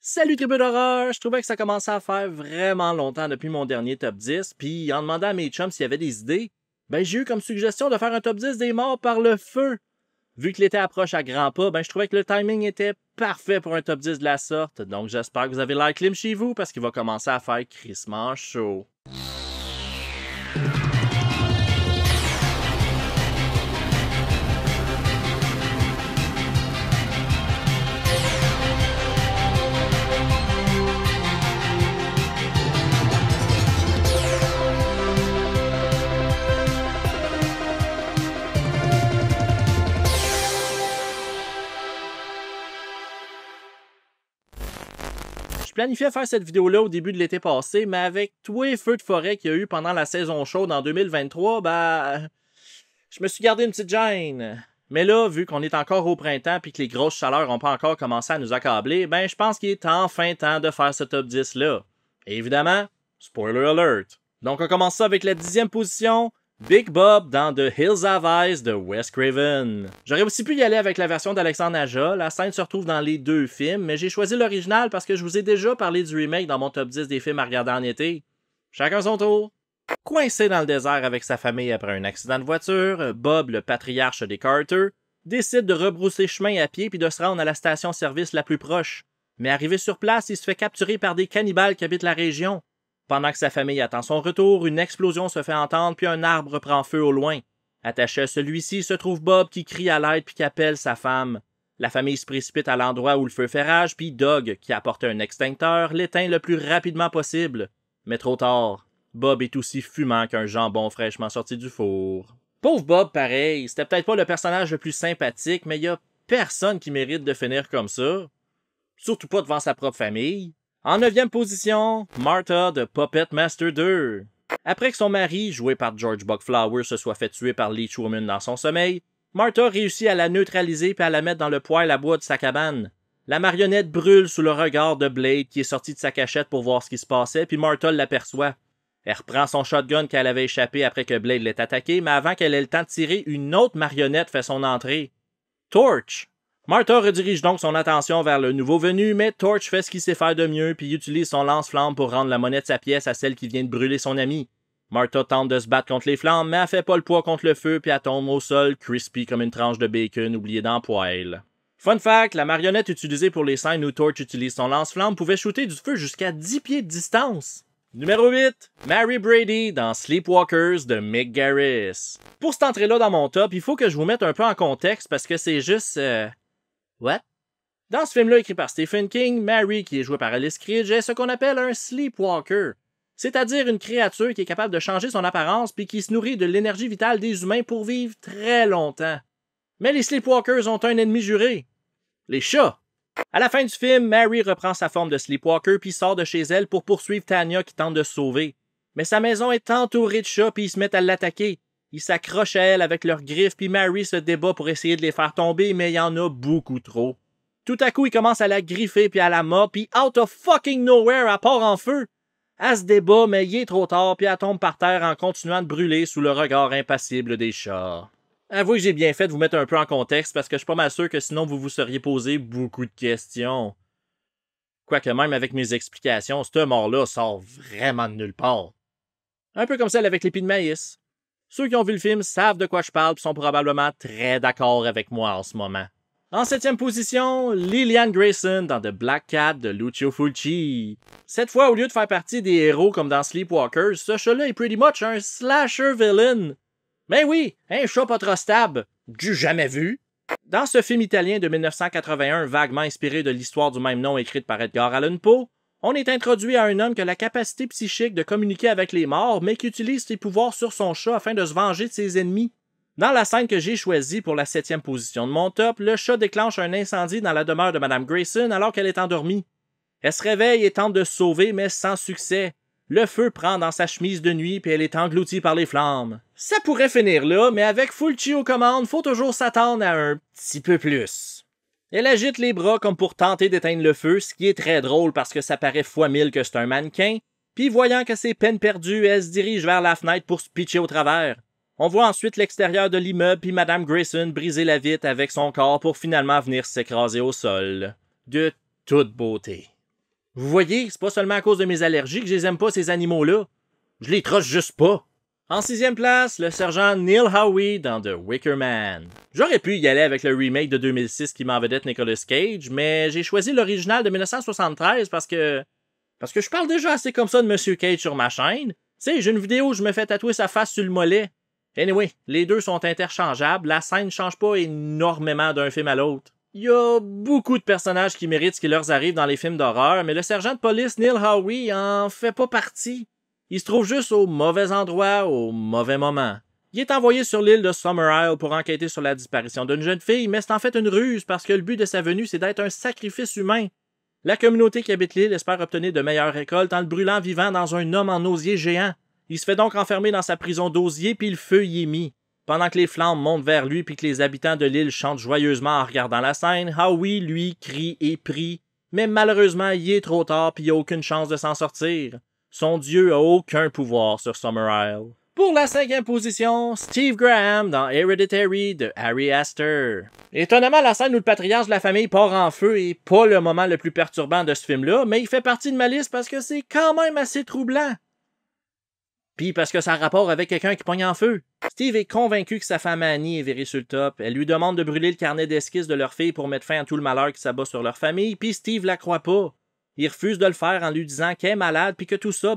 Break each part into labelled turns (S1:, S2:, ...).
S1: Salut tribu d'horreur! Je trouvais que ça commençait à faire vraiment longtemps depuis mon dernier top 10, puis en demandant à mes chums s'il y avait des idées, j'ai eu comme suggestion de faire un top 10 des morts par le feu. Vu que l'été approche à grands pas, je trouvais que le timing était parfait pour un top 10 de la sorte, donc j'espère que vous avez l'air clim chez vous parce qu'il va commencer à faire crissement chaud. Je planifiais faire cette vidéo-là au début de l'été passé, mais avec tous les feux de forêt qu'il y a eu pendant la saison chaude en 2023, je me suis gardé une petite gêne. Mais là, vu qu'on est encore au printemps et que les grosses chaleurs n'ont pas encore commencé à nous accabler, je pense qu'il est enfin temps de faire ce top 10-là. Et évidemment, spoiler alert. Donc on commence ça avec la 10e position, Big Bob dans The Hills Have Eyes de Wes Craven. J'aurais aussi pu y aller avec la version d'Alexandre Aja, la scène se retrouve dans les deux films, mais j'ai choisi l'original parce que je vous ai déjà parlé du remake dans mon top 10 des films à regarder en été. Chacun son tour. Coincé dans le désert avec sa famille après un accident de voiture, Bob, le patriarche des Carter, décide de rebrousser chemin à pied puis de se rendre à la station-service la plus proche. Mais arrivé sur place, il se fait capturer par des cannibales qui habitent la région. Pendant que sa famille attend son retour, une explosion se fait entendre puis un arbre prend feu au loin. Attaché à celui-ci se trouve Bob qui crie à l'aide puis qui appelle sa femme. La famille se précipite à l'endroit où le feu fait rage puis Doug, qui apporte un extincteur, l'éteint le plus rapidement possible. Mais trop tard. Bob est aussi fumant qu'un jambon fraîchement sorti du four. Pauvre Bob, pareil, c'était peut-être pas le personnage le plus sympathique, mais y a personne qui mérite de finir comme ça. Surtout pas devant sa propre famille. En 9e position, Martha de Puppet Master 2. Après que son mari, joué par George Buckflower, se soit fait tuer par Leech Woman dans son sommeil, Martha réussit à la neutraliser et à la mettre dans le poêle à bois de sa cabane. La marionnette brûle sous le regard de Blade qui est sorti de sa cachette pour voir ce qui se passait, puis Martha l'aperçoit. Elle reprend son shotgun qu'elle avait échappé après que Blade l'ait attaqué, mais avant qu'elle ait le temps de tirer, une autre marionnette fait son entrée. Torch! Martha redirige donc son attention vers le nouveau venu, mais Torch fait ce qu'il sait faire de mieux puis utilise son lance-flamme pour rendre la monnaie de sa pièce à celle qui vient de brûler son ami. Martha tente de se battre contre les flammes, mais elle fait pas le poids contre le feu puis elle tombe au sol, crispy comme une tranche de bacon oubliée dans le poêle. Fun fact, la marionnette utilisée pour les scènes où Torch utilise son lance-flamme pouvait shooter du feu jusqu'à 10 pieds de distance. Numéro 8, Mary Brady dans Sleepwalkers de Mick Garris. Pour cette entrée-là dans mon top, il faut que je vous mette un peu en contexte parce que c'est juste... What? Dans ce film-là écrit par Stephen King, Mary, qui est jouée par Alice Krige, est ce qu'on appelle un sleepwalker. C'est-à-dire une créature qui est capable de changer son apparence puis qui se nourrit de l'énergie vitale des humains pour vivre très longtemps. Mais les sleepwalkers ont un ennemi juré. Les chats. À la fin du film, Mary reprend sa forme de sleepwalker puis sort de chez elle pour poursuivre Tanya qui tente de se sauver. Mais sa maison est entourée de chats puis ils se mettent à l'attaquer. Ils s'accrochent à elle avec leurs griffes, puis Mary se débat pour essayer de les faire tomber, mais il y en a beaucoup trop. Tout à coup, il commence à la griffer puis à la mordre, puis out of fucking nowhere, elle part en feu. Elle se débat, mais il est trop tard, puis elle tombe par terre en continuant de brûler sous le regard impassible des chats. Avouez que j'ai bien fait de vous mettre un peu en contexte, parce que je suis pas mal sûr que sinon vous vous seriez posé beaucoup de questions. Quoique même avec mes explications, cette mort-là sort vraiment de nulle part. Un peu comme celle avec l'épi de maïs. Ceux qui ont vu le film savent de quoi je parle et sont probablement très d'accord avec moi en ce moment. En 7e position, Lillian Grayson dans The Black Cat de Lucio Fulci. Cette fois, au lieu de faire partie des héros comme dans Sleepwalkers, ce chat-là est pretty much un slasher villain. Ben oui, un chat pas trop stable, du jamais vu. Dans ce film italien de 1981 vaguement inspiré de l'histoire du même nom écrite par Edgar Allan Poe, on est introduit à un homme qui a la capacité psychique de communiquer avec les morts, mais qui utilise ses pouvoirs sur son chat afin de se venger de ses ennemis. Dans la scène que j'ai choisie pour la 7e position de mon top, le chat déclenche un incendie dans la demeure de Madame Grayson alors qu'elle est endormie. Elle se réveille et tente de se sauver, mais sans succès. Le feu prend dans sa chemise de nuit puis elle est engloutie par les flammes. Ça pourrait finir là, mais avec Fulci aux commandes, faut toujours s'attendre à un petit peu plus. Elle agite les bras comme pour tenter d'éteindre le feu, ce qui est très drôle parce que ça paraît fois 1000 que c'est un mannequin, puis voyant que c'est peine perdue, elle se dirige vers la fenêtre pour se pitcher au travers. On voit ensuite l'extérieur de l'immeuble puis Madame Grayson briser la vitre avec son corps pour finalement venir s'écraser au sol. De toute beauté. Vous voyez, c'est pas seulement à cause de mes allergies que je les aime pas, ces animaux-là. Je les trosse juste pas. En 6e place, le sergent Neil Howie dans The Wicker Man. J'aurais pu y aller avec le remake de 2006 qui m'en vedette Nicolas Cage, mais j'ai choisi l'original de 1973 parce que je parle déjà assez comme ça de Monsieur Cage sur ma chaîne. Tu sais, j'ai une vidéo où je me fais tatouer sa face sur le mollet. Anyway, les deux sont interchangeables, la scène ne change pas énormément d'un film à l'autre. Il y a beaucoup de personnages qui méritent ce qui leur arrive dans les films d'horreur, mais le sergent de police Neil Howie en fait pas partie. Il se trouve juste au mauvais endroit, au mauvais moment. Il est envoyé sur l'île de Summer Isle pour enquêter sur la disparition d'une jeune fille, mais c'est en fait une ruse parce que le but de sa venue, c'est d'être un sacrifice humain. La communauté qui habite l'île espère obtenir de meilleures récoltes en le brûlant vivant dans un homme en osier géant. Il se fait donc enfermer dans sa prison d'osier puis le feu y est mis. Pendant que les flammes montent vers lui puis que les habitants de l'île chantent joyeusement en regardant la scène, Howie, lui, crie et prie. Mais malheureusement, il est trop tard puis il n'a aucune chance de s'en sortir. Son dieu a aucun pouvoir sur Summer Isle. Pour la 5e position, Steve Graham dans Hereditary de Ari Aster. Étonnamment, la scène où le patriarche de la famille part en feu est pas le moment le plus perturbant de ce film-là, mais il fait partie de ma liste parce que c'est quand même assez troublant. Puis parce que ça a rapport avec quelqu'un qui pogne en feu. Steve est convaincu que sa femme Annie est virée sur le top. Elle lui demande de brûler le carnet d'esquisses de leur fille pour mettre fin à tout le malheur qui s'abat sur leur famille, puis Steve la croit pas. Il refuse de le faire en lui disant qu'elle est malade puis que tout ça,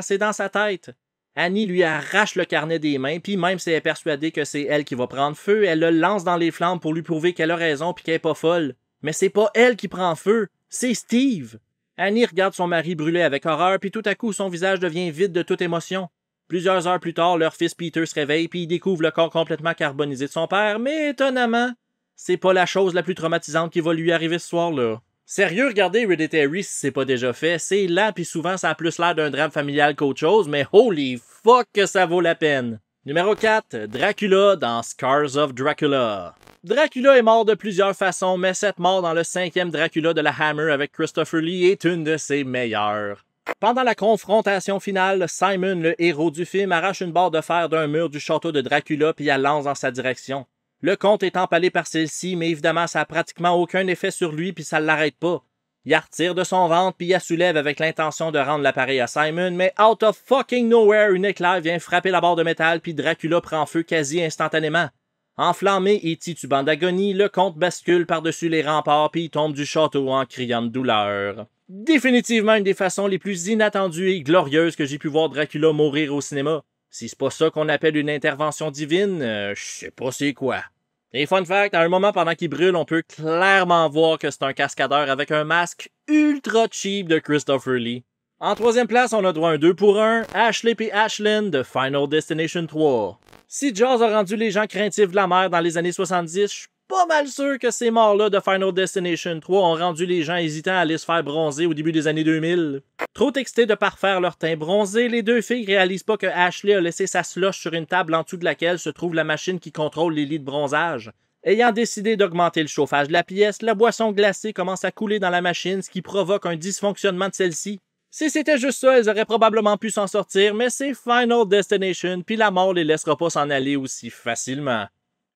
S1: c'est dans sa tête. Annie lui arrache le carnet des mains, puis même si elle est persuadée que c'est elle qui va prendre feu, elle le lance dans les flammes pour lui prouver qu'elle a raison puis qu'elle est pas folle. Mais c'est pas elle qui prend feu, c'est Steve. Annie regarde son mari brûler avec horreur, puis tout à coup son visage devient vide de toute émotion. Plusieurs heures plus tard, leur fils Peter se réveille puis il découvre le corps complètement carbonisé de son père, mais étonnamment, c'est pas la chose la plus traumatisante qui va lui arriver ce soir-là. Sérieux, regardez Hereditary si c'est pas déjà fait, c'est lent puis souvent ça a plus l'air d'un drame familial qu'autre chose, mais holy fuck que ça vaut la peine. Numéro 4, Dracula dans Scars of Dracula. Dracula est mort de plusieurs façons, mais cette mort dans le 5e Dracula de la Hammer avec Christopher Lee est une de ses meilleures. Pendant la confrontation finale, Simon, le héros du film, arrache une barre de fer d'un mur du château de Dracula puis elle lance dans sa direction. Le comte est empalé par celle-ci, mais évidemment ça a pratiquement aucun effet sur lui puis ça l'arrête pas. Il la retire de son ventre puis il la soulève avec l'intention de rendre l'appareil à Simon, mais out of fucking nowhere, une éclair vient frapper la barre de métal puis Dracula prend feu quasi instantanément. Enflammé et titubant d'agonie, le comte bascule par-dessus les remparts puis il tombe du château en criant de douleur. Définitivement une des façons les plus inattendues et glorieuses que j'ai pu voir Dracula mourir au cinéma. Si c'est pas ça qu'on appelle une intervention divine, je sais pas c'est quoi. Et fun fact, à un moment pendant qu'il brûle, on peut clairement voir que c'est un cascadeur avec un masque ultra cheap de Christopher Lee. En 3e place, on a droit à un 2 pour 1, Ashley et Ashlyn de Final Destination 3. Si Jaws a rendu les gens craintifs de la mer dans les années 70, je suis pas mal sûr que ces morts-là de Final Destination 3 ont rendu les gens hésitants à aller se faire bronzer au début des années 2000. Trop excités de parfaire leur teint bronzé, les deux filles réalisent pas que Ashley a laissé sa slush sur une table en dessous de laquelle se trouve la machine qui contrôle les lits de bronzage. Ayant décidé d'augmenter le chauffage de la pièce, la boisson glacée commence à couler dans la machine, ce qui provoque un dysfonctionnement de celle-ci. Si c'était juste ça, elles auraient probablement pu s'en sortir, mais c'est Final Destination, puis la mort les laissera pas s'en aller aussi facilement.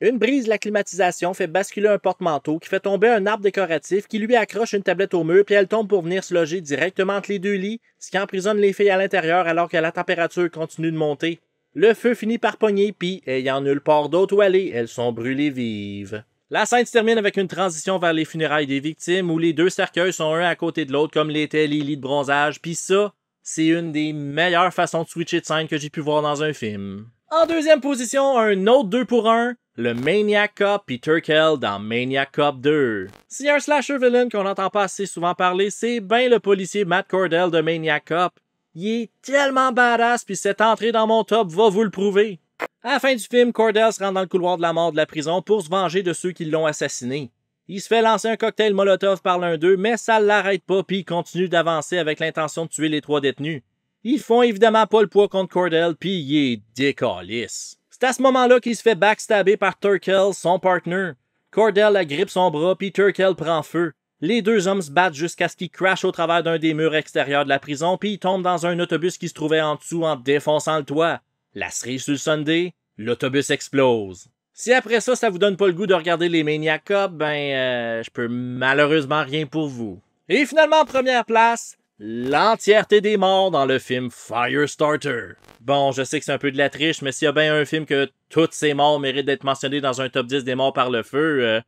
S1: Une brise de la climatisation fait basculer un porte-manteau qui fait tomber un arbre décoratif qui lui accroche une tablette au mur puis elle tombe pour venir se loger directement entre les deux lits, ce qui emprisonne les filles à l'intérieur alors que la température continue de monter. Le feu finit par pogner puis, ayant nulle part d'autre où aller, elles sont brûlées vives. La scène se termine avec une transition vers les funérailles des victimes où les deux cercueils sont un à côté de l'autre comme l'étaient les lits de bronzage, puis ça, c'est une des meilleures façons de switcher de scène que j'ai pu voir dans un film. En 2e position, un autre 2 pour 1, le Maniac Cop et Turkel dans Maniac Cop 2. S'il y a un slasher villain qu'on n'entend pas assez souvent parler, c'est ben le policier Matt Cordell de Maniac Cop. Il est tellement badass puis cette entrée dans mon top va vous le prouver. À la fin du film, Cordell se rend dans le couloir de la mort de la prison pour se venger de ceux qui l'ont assassiné. Il se fait lancer un cocktail Molotov par l'un d'eux, mais ça l'arrête pas puis il continue d'avancer avec l'intention de tuer les 3 détenus. Ils font évidemment pas le poids contre Cordell puis il est décalisse. C'est à ce moment-là qu'il se fait backstabber par Turkel, son partner. Cordell agrippe son bras puis Turkel prend feu. Les deux hommes se battent jusqu'à ce qu'ils crashent au travers d'un des murs extérieurs de la prison puis ils tombent dans un autobus qui se trouvait en dessous en défonçant le toit. La cerise sur le Sunday, l'autobus explose. Si après ça, ça vous donne pas le goût de regarder les Maniac Cop, je peux malheureusement rien pour vous. Et finalement, en première place, l'entièreté des morts dans le film Firestarter. Bon, je sais que c'est un peu de la triche, mais s'il y a bien un film que toutes ces morts méritent d'être mentionnées dans un top 10 des morts par le feu,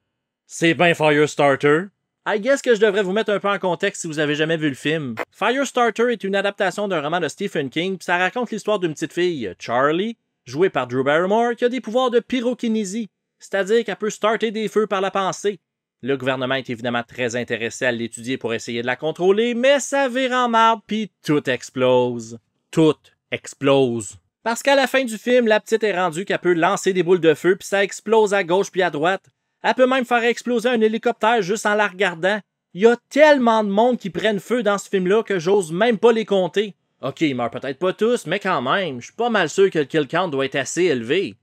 S1: c'est bien Firestarter. I guess que je devrais vous mettre un peu en contexte si vous avez jamais vu le film. Firestarter est une adaptation d'un roman de Stephen King, puis ça raconte l'histoire d'une petite fille, Charlie, jouée par Drew Barrymore, qui a des pouvoirs de pyrokinésie, c'est-à-dire qu'elle peut starter des feux par la pensée. Le gouvernement est évidemment très intéressé à l'étudier pour essayer de la contrôler, mais ça vire en marde puis tout explose. Tout explose. Parce qu'à la fin du film, la petite est rendue qu'elle peut lancer des boules de feu puis ça explose à gauche puis à droite. Elle peut même faire exploser un hélicoptère juste en la regardant. Il y a tellement de monde qui prennent feu dans ce film-là que j'ose même pas les compter. Ok, ils meurent peut-être pas tous, mais quand même, je suis pas mal sûr que le kill count doit être assez élevé.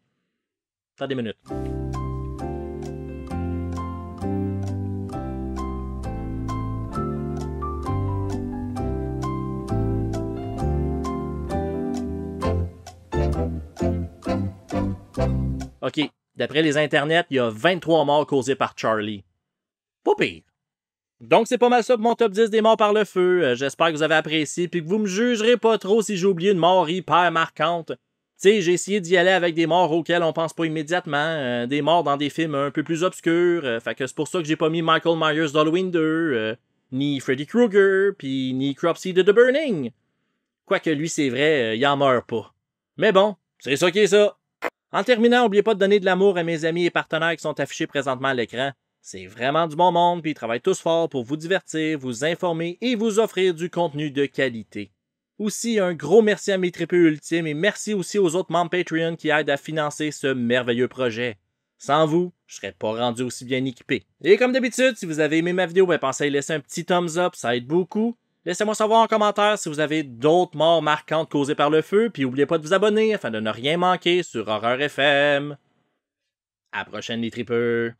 S1: Attendez une minute. OK, d'après les internets, il y a 23 morts causées par Charlie. Pas pire. Donc c'est pas mal ça pour mon top 10 des morts par le feu. J'espère que vous avez apprécié puis que vous me jugerez pas trop si j'ai oublié une mort hyper marquante. Tu sais, j'ai essayé d'y aller avec des morts auxquelles on pense pas immédiatement, des morts dans des films un peu plus obscurs, fait que c'est pour ça que j'ai pas mis Michael Myers d'Halloween 2, ni Freddy Krueger, puis ni Cropsy de The Burning. Quoique lui, c'est vrai, il en meurt pas. Mais bon, c'est ça qui est ça. En terminant, n'oubliez pas de donner de l'amour à mes amis et partenaires qui sont affichés présentement à l'écran. C'est vraiment du bon monde, puis ils travaillent tous fort pour vous divertir, vous informer et vous offrir du contenu de qualité. Aussi, un gros merci à mes tripeux ultimes et merci aussi aux autres membres Patreon qui aident à financer ce merveilleux projet. Sans vous, je serais pas rendu aussi bien équipé. Et comme d'habitude, si vous avez aimé ma vidéo, pensez à laisser un petit thumbs up, ça aide beaucoup. Laissez-moi savoir en commentaire si vous avez d'autres morts marquantes causées par le feu, puis n'oubliez pas de vous abonner afin de ne rien manquer sur Horreur FM. À la prochaine les tripeux!